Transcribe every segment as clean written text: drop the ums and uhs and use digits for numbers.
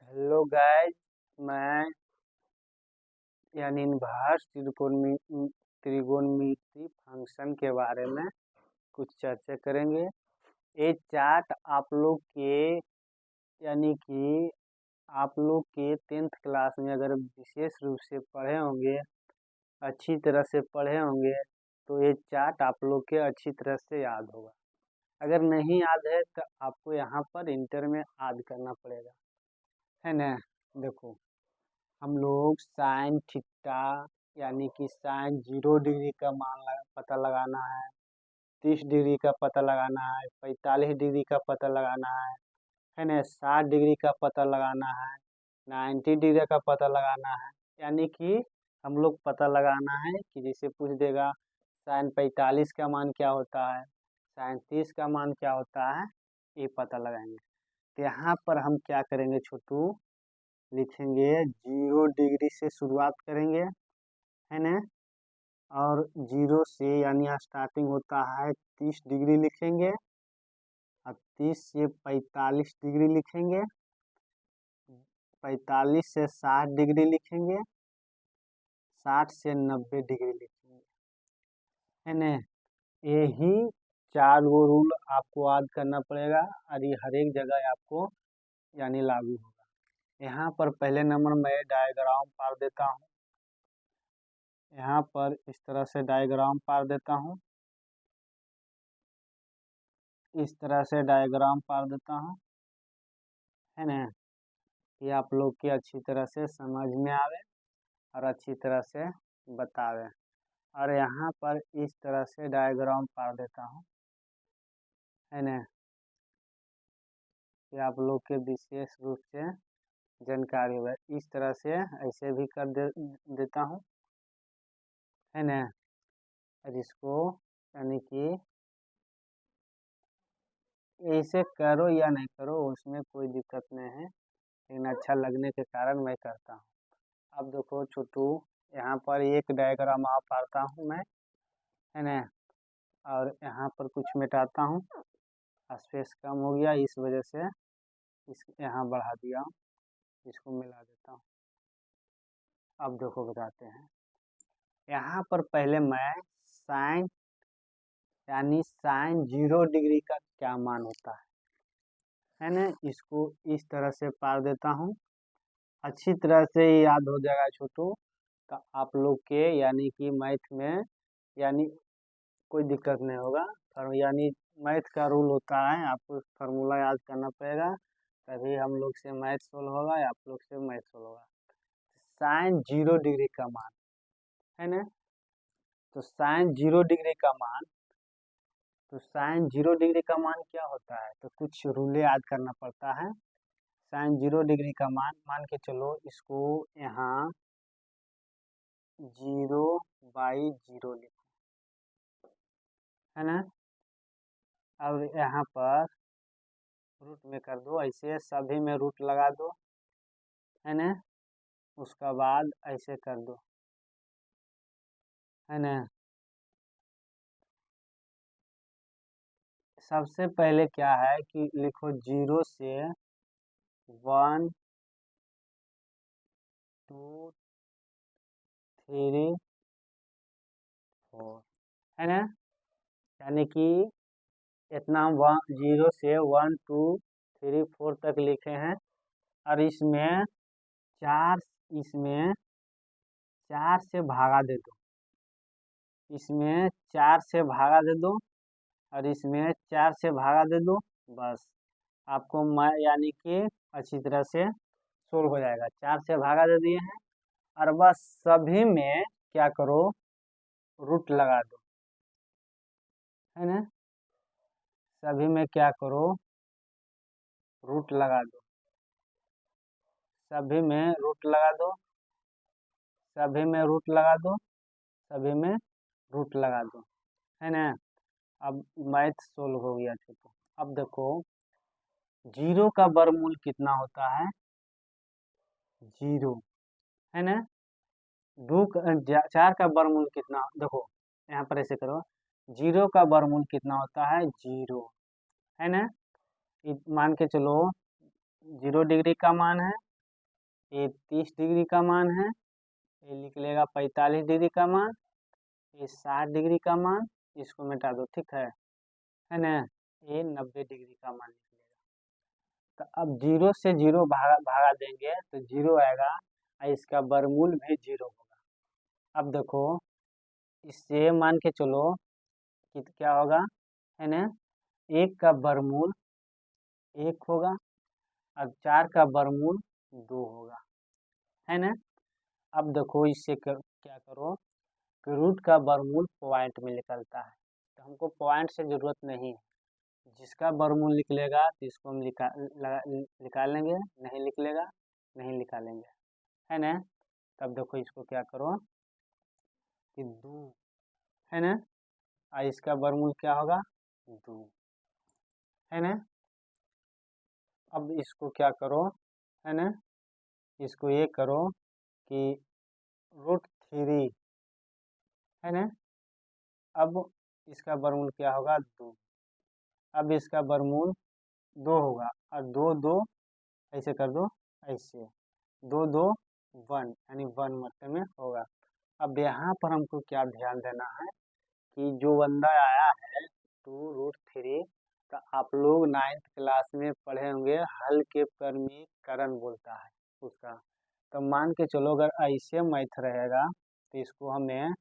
Hello guys. मैं inverse त्रिकोणमिति function के बारे में कुछ चर्चा करेंगे। ये चार्ट आप लोग के टेंथ क्लास में अगर विशेष रूप से पढ़े होंगे, अच्छी तरह से पढ़े होंगे, तो ये चार्ट आप लोग के अच्छी तरह से याद होगा। अगर नहीं याद है तो आपको यहाँ पर इंटर में याद करना पड़ेगा, है ना। देखो, हम लोग साइन थीटा साइन 0 डिग्री का पता लगाना है, 30 डिग्री का पता लगाना है, 45 डिग्री का पता लगाना है ना, 60 डिग्री का पता लगाना है, 90 डिग्री का पता लगाना है। हम लोग पता लगाना है कि जैसे पूछ देगा साइन 45 का मान क्या होता है, साइन 30 का मान क्या होता है, ये पता लगाएंगे। तो यहाँ पर हम क्या करेंगे छोटू, लिखेंगे 0 डिग्री से शुरुआत करेंगे, है ना। और 0 से स्टार्टिंग होता है 30 डिग्री लिखेंगे, और 30 से 45 डिग्री लिखेंगे, 45 से 60 डिग्री लिखेंगे, 60 से 90 डिग्री लिखेंगे, है ना। यही 4 गो रूल आपको याद करना पड़ेगा, और ये हर एक जगह आपको लागू होगा। यहाँ पर पहले नंबर मैं डायग्राम पार देता हूँ। यहाँ पर इस तरह से डायग्राम पार देता हूँ, इस तरह से डायग्राम पार देता हूँ, है ना। ये आप लोग की अच्छी तरह से समझ में आवे और अच्छी तरह से बतावे। और यहाँ पर इस तरह से डायग्राम पार देता हूँ, है ना। ये आप लोग के विशेष रूप से जानकारी हुआ। इस तरह से ऐसे भी कर देता हूँ, है ना। और इसको ऐसे करो या नहीं करो उसमें कोई दिक्कत नहीं है, लेकिन अच्छा लगने के कारण मैं करता हूँ। अब देखो छोटू, यहाँ पर एक डायग्राम आप पाता हूँ मैं, है ना। और यहाँ पर कुछ मिटाता हूँ, स्पेस कम हो गया, इस वजह से इस यहाँ बढ़ा दिया हूँ, इसको मिला देता हूँ। अब देखो बताते हैं। यहाँ पर पहले मैं साइन साइन 0 डिग्री का क्या मान होता है ना, इसको इस तरह से पार देता हूँ। अच्छी तरह से याद हो जाएगा छोटू, तो आप लोग के मैथ में कोई दिक्कत नहीं होगा। मैथ का रूल होता है, आपको फार्मूला याद करना पड़ेगा, तभी हम लोग से मैथ सोल्व होगा या आप लोग से मैथ सोल्व होगा। साइन 0 डिग्री का मान, है ना। तो साइन 0 डिग्री का मान क्या होता है, तो कुछ रूल याद करना पड़ता है। साइन 0 डिग्री का मान के चलो, इसको यहाँ 0/0 लिखो, है ना। अब यहाँ पर रूट में कर दो, ऐसे सभी में रूट लगा दो, है ना। उसका बाद ऐसे कर दो, है ना। सबसे पहले क्या है कि लिखो 0 से 1 2 3 4, है ना। इतना हम 0 से 1 2 3 4 तक लिखे हैं। और इसमें 4 से भागा दे दो, इसमें 4 से भागा दे दो, और इसमें 4 से भागा दे दो, बस आपको अच्छी तरह से सोल्व हो जाएगा। 4 से भागा दे दिए हैं, और बस सभी में क्या करो, रूट लगा दो, है ना। सभी में क्या करो, रूट लगा दो, सभी में रूट लगा दो, सभी में रूट लगा दो, सभी में रूट लगा दो, है ना। अब मैथ सोल्व हो गया छोटू। अब देखो 0 का वर्गमूल कितना होता है, 0, है ना। 4 का वर्गमूल कितना, देखो यहाँ पर ऐसे करो, 0 का वर्गमूल कितना होता है, 0, है ना। मान के चलो 0 डिग्री का मान है, ये 30 डिग्री का मान है, ये लिख लेगा 45 डिग्री का मान, ये 60 डिग्री का मान, इसको मिटा दो, ठीक है ना। ये 90 डिग्री का मान लिख लेगा। तो अब 0 से 0 भागा देंगे तो 0 आएगा, और इसका वर्गमूल भी 0 होगा। अब देखो, इससे मान के चलो कि क्या होगा, है ना, 1 का वर्गमूल 1 होगा और 4 का वर्गमूल 2 होगा, है ना। अब देखो, इससे क्या करो कि रूट का वर्गमूल पॉइंट में निकलता है, तो हमको पॉइंट से ज़रूरत नहीं है। जिसका वर्गमूल निकलेगा तो इसको हम निकालेंगे, नहीं निकलेगा नहीं निकालेंगे, है ना। तब देखो, इसको क्या करो कि 2, है ना, और इसका वर्गमूल क्या होगा 2, है ना। अब इसको क्या करो, है ना, इसको ये करो कि √3, है ना। अब इसका वर्गमूल क्या होगा 2। अब इसका वर्गमूल 2 होगा, और 2 2 ऐसे कर दो, ऐसे 2 2 1, यानी 1 मतलब में होगा। अब यहाँ पर हमको क्या ध्यान देना है कि जो बंदा आया है 2√3, तो आप लोग 9th क्लास में पढ़े होंगे, हल के परिमीकरण बोलता है उसका। तो मान के चलो, अगर ऐसे मैथ रहेगा तो इसको हमें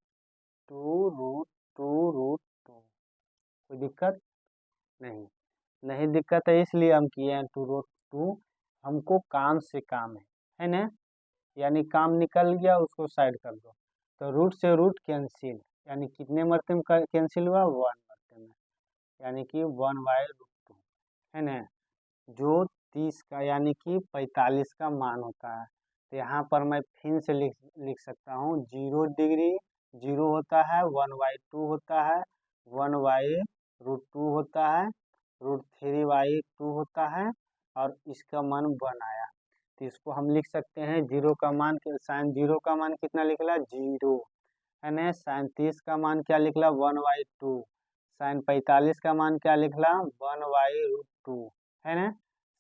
2√2, कोई दिक्कत नहीं दिक्कत है, इसलिए हम किए हैं 2√2। हमको काम से काम है ना, यानी काम निकल गया, उसको साइड कर दो। तो रूट से रूट कैंसिल, यानी कितने मरते में कैंसिल हुआ 1 मरते में, यानी कि 1/√2, है ना। जो 30 का यानी कि 45 का मान होता है, तो यहाँ पर मैं फिर से लिख सकता हूँ 0 डिग्री 0 होता है, 1/2 होता है, 1/√2 होता है, √3/2 होता है, और इसका मान 1 आया। तो इसको हम लिख सकते हैं 0 का मान, साइन 0 का मान कितना निकला 0, है ना। साइन 30 का मान क्या निकला 1/2, साइन 45 का मान क्या निकला 1/√2, है ना।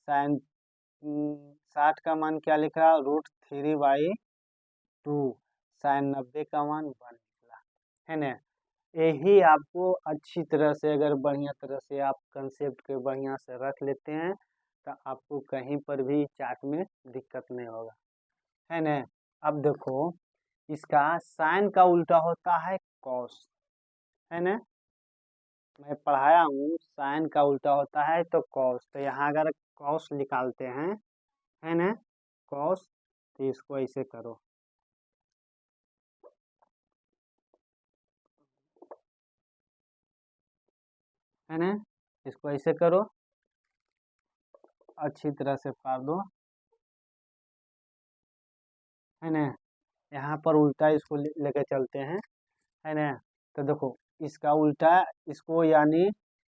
साइन 60 का मान क्या लिखा √3/2, साइन 90 का मान 1 निकला, है ना। यही आपको अच्छी तरह से, अगर बढ़िया तरह से आप कंसेप्ट के बढ़िया से रख लेते हैं, तो आपको कहीं पर भी चार्ट में दिक्कत नहीं होगा, है ना। अब देखो, इसका साइन का उल्टा होता है कॉस, है ना। मैं पढ़ाया हूँ, साइन का उल्टा होता है तो कॉस। तो यहाँ अगर कॉस निकालते हैं, है ना, कॉस, तो इसको ऐसे करो, है ना, इसको ऐसे करो, अच्छी तरह से पार दो, है ना। यहाँ पर उल्टा इसको लेके चलते हैं, है ना। तो देखो, इसका उल्टा, इसको यानी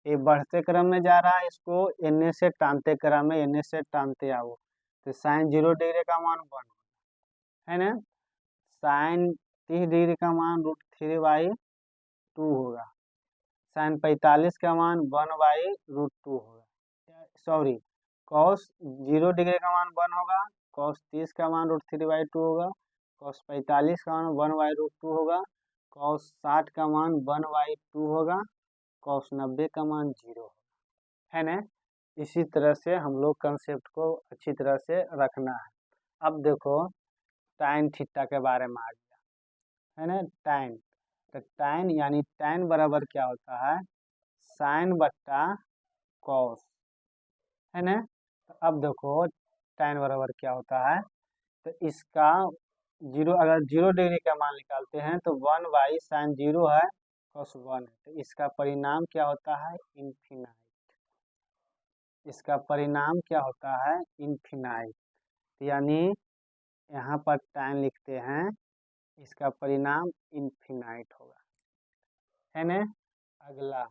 ये बढ़ते क्रम में जा रहा है, इसको एन से टानते क्रम में, एन से टानते आओ, तो साइन 0 डिग्री का मान 1, है ना। साइन 30 डिग्री का मान √3/2 होगा, साइन 45 का मान 1/√2 होगा, सॉरी, कॉस 0 डिग्री का मान 1 होगा, कॉस 30 का मान √3/2 होगा, कॉस 45 का मान 1/√2 होगा, कॉस 60 का मान 1/2 होगा, कॉस 90 का मान 0 होगा, है ना। इसी तरह से हम लोग कंसेप्ट को अच्छी तरह से रखना है। अब देखो, टाइन थीटा के बारे में आ गया, है ना, टाइन। तो टाइन यानी टाइन बराबर क्या होता है साइन बट्टा कॉस, है ना। तो अब देखो, टाइन बराबर क्या होता है, तो इसका 0, अगर 0 डिग्री का मान निकालते हैं तो 1/sin 0 है, cos 1 है, तो इसका परिणाम क्या होता है इन्फिनाइट, इसका परिणाम क्या होता है इन्फिनाइट, यानी यहाँ पर टाइम लिखते हैं, इसका परिणाम इन्फिनाइट होगा, है ना। अगला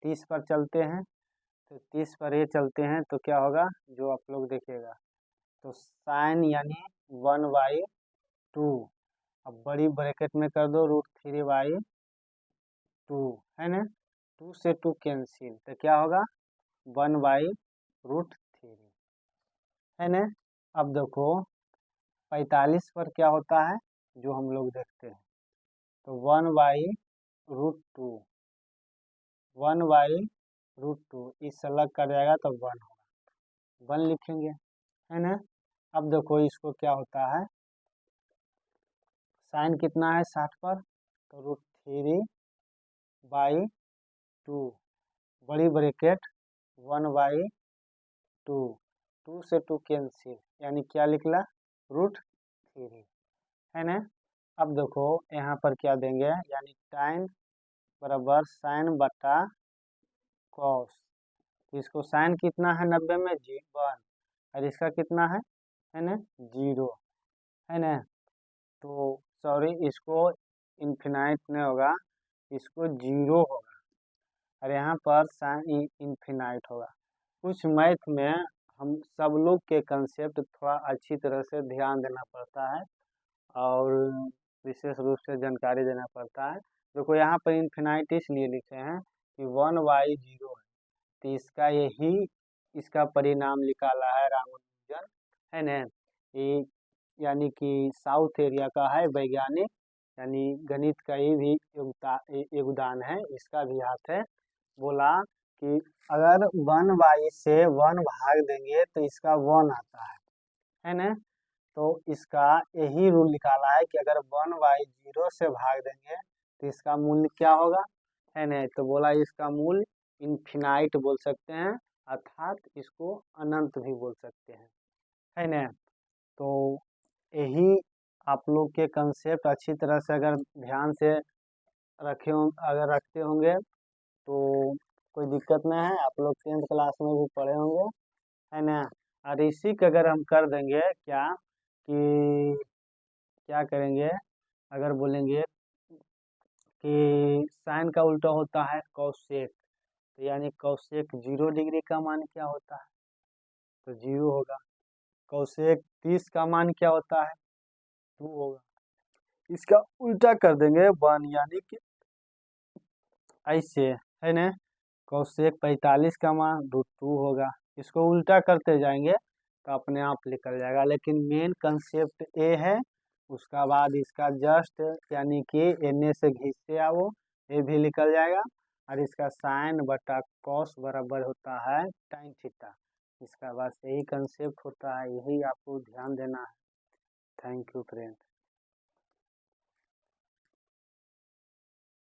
30 पर चलते हैं, तो 30 पर ये चलते हैं तो क्या होगा, जो आप लोग देखिएगा, तो साइन यानी 1/2, अब बड़ी ब्रैकेट में कर दो √3/2, है ना। 2 से 2 कैंसिल, तो क्या होगा 1/√3, है ना। अब देखो, 45 पर क्या होता है जो हम लोग देखते हैं, तो 1/√2, 1/√2 इस अलग कर जाएगा तो 1 होगा, 1 लिखेंगे, है ना। अब देखो इसको क्या होता है, साइन कितना है 60 पर, तो √3/2, बड़ी ब्रैकेट 1/2, 2 से 2 कैंसिल, यानी क्या निकला √3, है ना। अब देखो यहाँ पर क्या देंगे, यानी tan बराबर साइन बटा कॉस, इसको साइन कितना है 90 में 1, और इसका कितना है ना 0, है ना। तो सॉरी, इसको इन्फिनाइट नहीं होगा, इसको 0 होगा, और यहाँ पर साइन इन्फिनाइट होगा। कुछ मैथ में हम सब लोग के कंसेप्ट थोड़ा अच्छी तरह से ध्यान देना पड़ता है और विशेष रूप से जानकारी देना पड़ता है। देखो यहाँ पर इन्फिनाइट इसलिए लिखे हैं कि 1/0 है, तो इसका यही इसका परिणाम निकाला है रामानुजन, है ना। ये यानी कि साउथ एरिया का है वैज्ञानिक, यानी गणित का ये भी योगदान है, इसका भी हाथ है। बोला कि अगर 1/, से 1 भाग देंगे तो इसका 1 आता है ना। तो इसका यही रूल निकाला है कि अगर 1/0 से भाग देंगे तो इसका मूल्य क्या होगा, है ना। तो बोला इसका मूल्य इन्फिनाइट बोल सकते हैं, अर्थात इसको अनंत भी बोल सकते हैं, है ना। तो यही आप लोग के कंसेप्ट अच्छी तरह से अगर ध्यान से अगर रखते होंगे तो कोई दिक्कत नहीं है, आप लोग 10th क्लास में भी पढ़े होंगे, है ना। और इसी का अगर हम कर देंगे क्या कि क्या करेंगे, अगर बोलेंगे कि साइन का उल्टा होता है कॉसेक, तो यानी कॉसेक 0 डिग्री का मान क्या होता है, तो 0 होगा। कॉसेक 30 का मान क्या होता है 2 होगा। इसका उल्टा कर देंगे 1, यानी कि ऐसे, है ना। कॉसेक 45 का मान √2 होगा। इसको उल्टा करते जाएंगे तो अपने आप निकल जाएगा, लेकिन मेन कंसेप्ट ए है, उसका बाद इसका जस्ट यानी कि एन से घींचते आओ, ये भी निकल जाएगा, और इसका साइन बटा कॉस बराबर होता है tan थीटा। इसका बस यही कंसेप्ट होता है, यही आपको ध्यान देना है। Thank you friend.